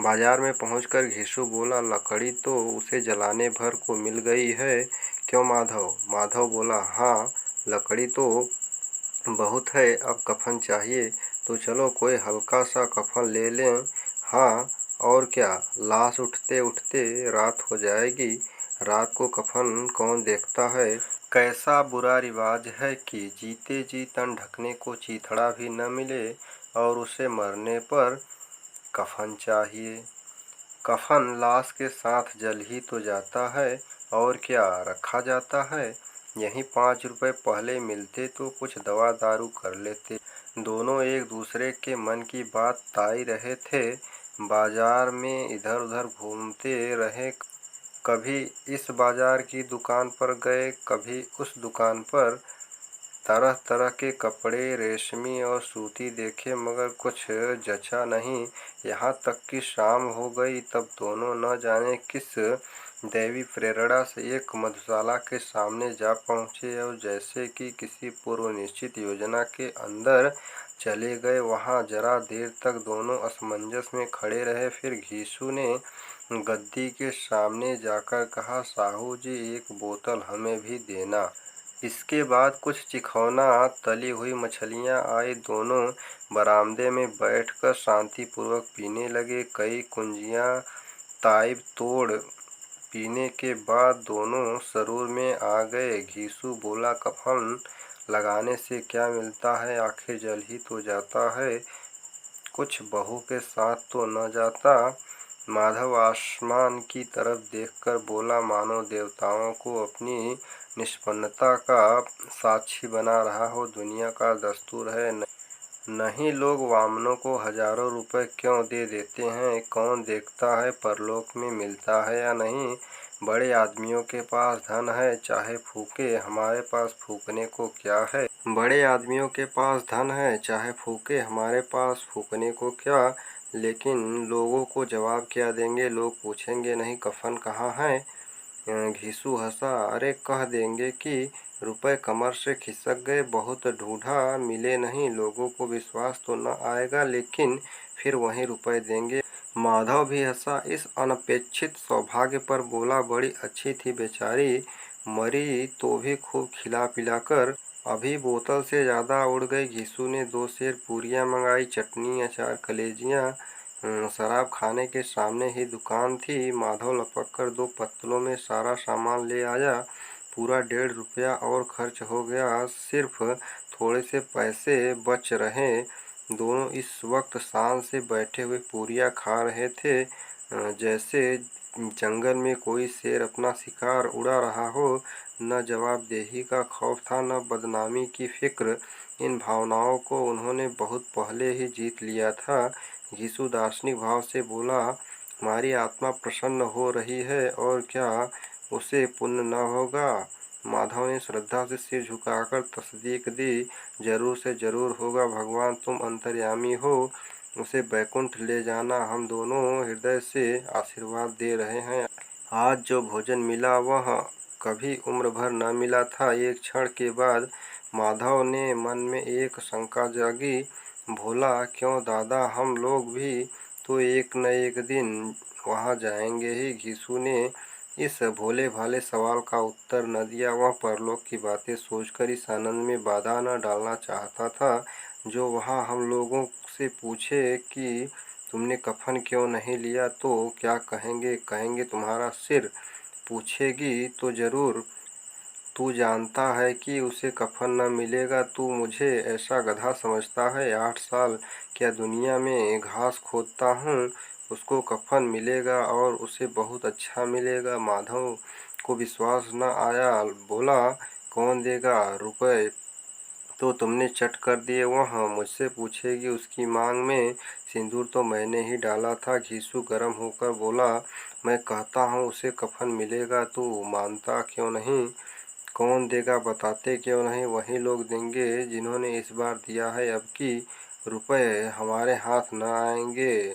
बाजार में पहुंचकर घीसू बोला, लकड़ी तो उसे जलाने भर को मिल गई है, क्यों माधव? माधव बोला, हाँ, लकड़ी तो बहुत है, अब कफन चाहिए तो चलो कोई हल्का सा कफन ले लें। हाँ, और क्या, लाश उठते उठते रात हो जाएगी, रात को कफन कौन देखता है। कैसा बुरा रिवाज है कि जीते जी तन ढकने को चीथड़ा भी न मिले और उसे मरने पर कफन चाहिए। कफन लाश के साथ जल ही तो जाता है, और क्या रखा जाता है। यहीं 5 रुपए पहले मिलते तो कुछ दवा दारू कर लेते। दोनों एक दूसरे के मन की बात ताई रहे थे। बाजार में इधर उधर घूमते रहे, कभी इस बाजार की दुकान पर गए, कभी उस दुकान पर। तरह तरह के कपड़े, रेशमी और सूती देखे, मगर कुछ जचा नहीं। यहाँ तक कि शाम हो गई, तब दोनों न जाने किस दैवी प्रेरणा से एक मधुशाला के सामने जा पहुँचे और जैसे कि किसी पूर्व निश्चित योजना के अंदर चले गए। वहाँ जरा देर तक दोनों असमंजस में खड़े रहे। फिर घीसू ने गद्दी के सामने जाकर कहा, साहू जी, एक बोतल हमें भी देना। इसके बाद कुछ चिखौना तली हुई मछलियाँ आई। दोनों बरामदे में बैठकर शांतिपूर्वक पीने लगे। कई कुंजियाँ ताइब तोड़ पीने के बाद दोनों सरूर में आ गए। घीसू बोला, कफन लगाने से क्या मिलता है, आखिर जल ही तो जाता है, कुछ बहू के साथ तो न जाता। माधव आसमान की तरफ देखकर बोला, मानो देवताओं को अपनी निष्पन्नता का साक्षी बना रहा हो। दुनिया का दस्तूर है, नहीं लोग वामनों को हजारों रुपए क्यों दे देते हैं, कौन देखता है परलोक में मिलता है या नहीं। बड़े आदमियों के पास धन है, चाहे फूके, हमारे पास फूकने को क्या है। बड़े आदमियों के पास धन है, चाहे फूके, हमारे पास फूकने को क्या। लेकिन लोगों को जवाब क्या देंगे, लोग पूछेंगे नहीं कफन कहाँ है। घीसू हंसा, अरे कह देंगे कि रुपए कमर से खिसक गए, बहुत ढूंढा मिले नहीं। लोगों को विश्वास तो न आएगा, लेकिन फिर वहीं रुपए देंगे। माधव भी हंसा, इस अनपेक्षित सौभाग्य पर बोला, बड़ी अच्छी थी बेचारी, मरी तो भी खूब खिला पिलाकर, अभी बोतल से ज्यादा उड़ गई। घीसू ने 2 सेर पूरियां मंगाई, चटनी, अचार, कलेजियां। शराब खाने के सामने ही दुकान थी। माधव लपक कर 2 पत्तलों में सारा सामान ले आया। पूरा 1.5 रुपया और खर्च हो गया, सिर्फ थोड़े से पैसे बच रहे। दोनों इस वक्त शान से बैठे हुए पूरियां खा रहे थे, जैसे जंगल में कोई शेर अपना शिकार उड़ा रहा हो। न जवाबदेही का खौफ था, न बदनामी की फिक्र। इन भावनाओं को उन्होंने बहुत पहले ही जीत लिया था। यीशु दार्शनिक भाव से बोला, हमारी आत्मा प्रसन्न हो रही है, और क्या उसे पुण्य न होगा। माधव ने श्रद्धा से सिर झुकाकर तस्दीक दी, जरूर से जरूर होगा भगवान, तुम अंतर्यामी हो, उसे बैकुंठ ले जाना। हम दोनों हृदय से आशीर्वाद दे रहे हैं। आज जो भोजन मिला वह कभी उम्र भर न मिला था। एक क्षण के बाद माधव ने मन में एक शंका जागी। भोला, क्यों दादा, हम लोग भी तो एक न एक दिन वहाँ जाएंगे ही। घीसू ने इस भोले भाले सवाल का उत्तर न दिया। वह परलोक की बातें सोचकर इस आनंद में बाधा न डालना चाहता था। जो वहाँ हम लोगों से पूछे कि तुमने कफन क्यों नहीं लिया, तो क्या कहेंगे? कहेंगे तुम्हारा सिर। पूछेगी तो जरूर, तू जानता है कि उसे कफन न मिलेगा। तू मुझे ऐसा गधा समझता है? 8 साल क्या दुनिया में घास खोदता हूँ, उसको कफन मिलेगा और उसे बहुत अच्छा मिलेगा। माधव को विश्वास न आया, बोला, कौन देगा? रुपए तो तुमने चट कर दिए। वह मुझसे पूछेगी, उसकी मांग में सिंदूर तो मैंने ही डाला था। घीसू गर्म होकर बोला, मैं कहता हूँ उसे कफन मिलेगा, तू मानता क्यों नहीं? कौन देगा बताते क्यों नहीं? वही लोग देंगे जिन्होंने इस बार दिया है। अब की रुपए हमारे हाथ न आएंगे।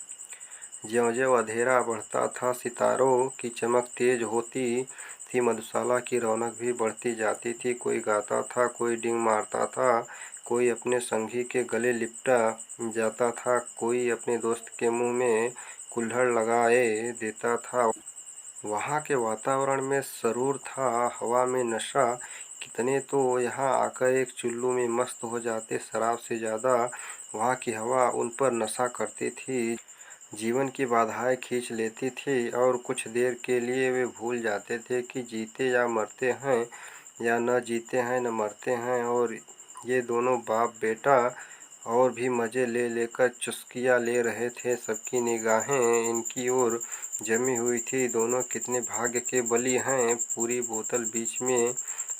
ज्यों-ज्यों अंधेरा बढ़ता था, सितारों की चमक तेज होती थी, मधुशाला की रौनक भी बढ़ती जाती थी। कोई गाता था, कोई डींग मारता था, कोई अपने संगी के गले लिपटा जाता था, कोई अपने दोस्त के मुंह में कुल्हड़ लगाए देता था। वहाँ के वातावरण में सरूर था, हवा में नशा। कितने तो यहाँ आकर एक चुल्लू में मस्त हो जाते, शराब से ज़्यादा वहाँ की हवा उन पर नशा करती थी। जीवन की बाधाएं खींच लेती थी और कुछ देर के लिए वे भूल जाते थे कि जीते या मरते हैं, या न जीते हैं न मरते हैं। और ये दोनों बाप बेटा और भी मज़े ले लेकर चुस्कियाँ ले रहे थे। सबकी निगाहें इनकी ओर जमी हुई थी। दोनों कितने भाग्य के बली हैं। पूरी बोतल बीच में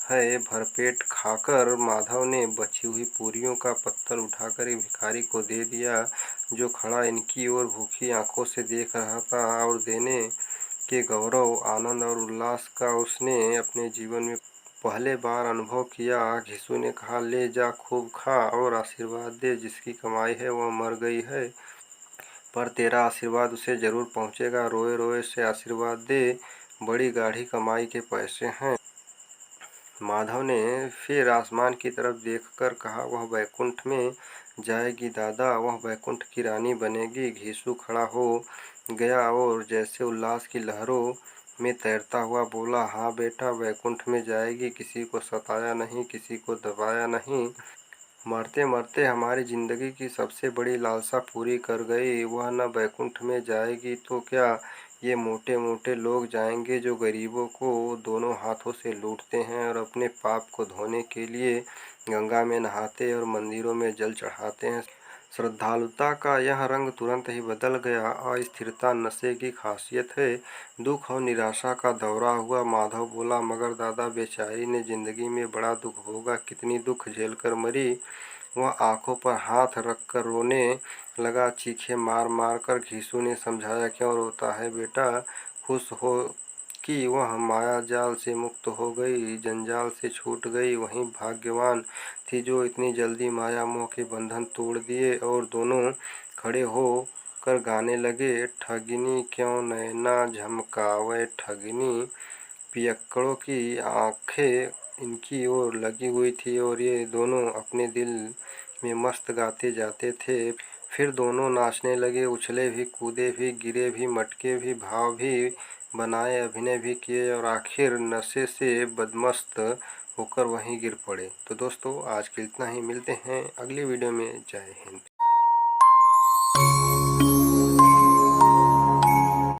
है। भरपेट खाकर माधव ने बची हुई पूरियों का पत्तल उठाकर एक भिखारी को दे दिया, जो खड़ा इनकी ओर भूखी आंखों से देख रहा था। और देने के गौरव, आनंद और उल्लास का उसने अपने जीवन में पहले बार अनुभव किया। घिसू ने कहा, ले जा, खूब खा और आशीर्वाद दे। जिसकी कमाई है वह मर गई है, पर तेरा आशीर्वाद उसे जरूर पहुँचेगा। रोए रोए से आशीर्वाद दे, बड़ी गाढ़ी कमाई के पैसे हैं। माधव ने फिर आसमान की तरफ देखकर कहा, वह बैकुंठ में जाएगी दादा, वह बैकुंठ की रानी बनेगी। घीसू खड़ा हो गया और जैसे उल्लास की लहरों में तैरता हुआ बोला, हाँ बेटा, बैकुंठ में जाएगी। किसी को सताया नहीं, किसी को दबाया नहीं। मरते मरते हमारी जिंदगी की सबसे बड़ी लालसा पूरी कर गई। वह न बैकुंठ में जाएगी तो क्या, ये मोटे मोटे लोग जाएंगे जो गरीबों को दोनों हाथों से लूटते हैं और अपने पाप को धोने के लिए गंगा में नहाते और मंदिरों में जल चढ़ाते हैं। श्रद्धालुता का यह रंग तुरंत ही बदल गया। अस्थिरता नशे की खासियत है। दुख और निराशा का दौरा हुआ। माधव बोला, मगर दादा, बेचारी ने जिंदगी में बड़ा दुख भोगा, कितनी दुख झेलकर मरी। वह आंखों पर हाथ रखकर रोने लगा, चीखें मार मार कर। घीसू ने समझाया, क्यों रोता है बेटा, खुश हो कि वह माया जाल से मुक्त हो गई, जंजाल से छूट गई। वही भाग्यवान थी जो इतनी जल्दी माया मोह के बंधन तोड़ दिए। और दोनों खड़े हो कर गाने लगे, ठगिनी क्यों नैना झमकावे ठगिनी। पियक्कड़ों की आंखें इनकी ओर लगी हुई थी और ये दोनों अपने दिल में मस्त गाते जाते थे। फिर दोनों नाचने लगे, उछले भी, कूदे भी, गिरे भी, मटके भी, भाव भी बनाए, अभिनय भी किए और आखिर नशे से बदमस्त होकर वहीं गिर पड़े। तो दोस्तों, आज के इतना ही। मिलते हैं अगली वीडियो में। जय हिंद।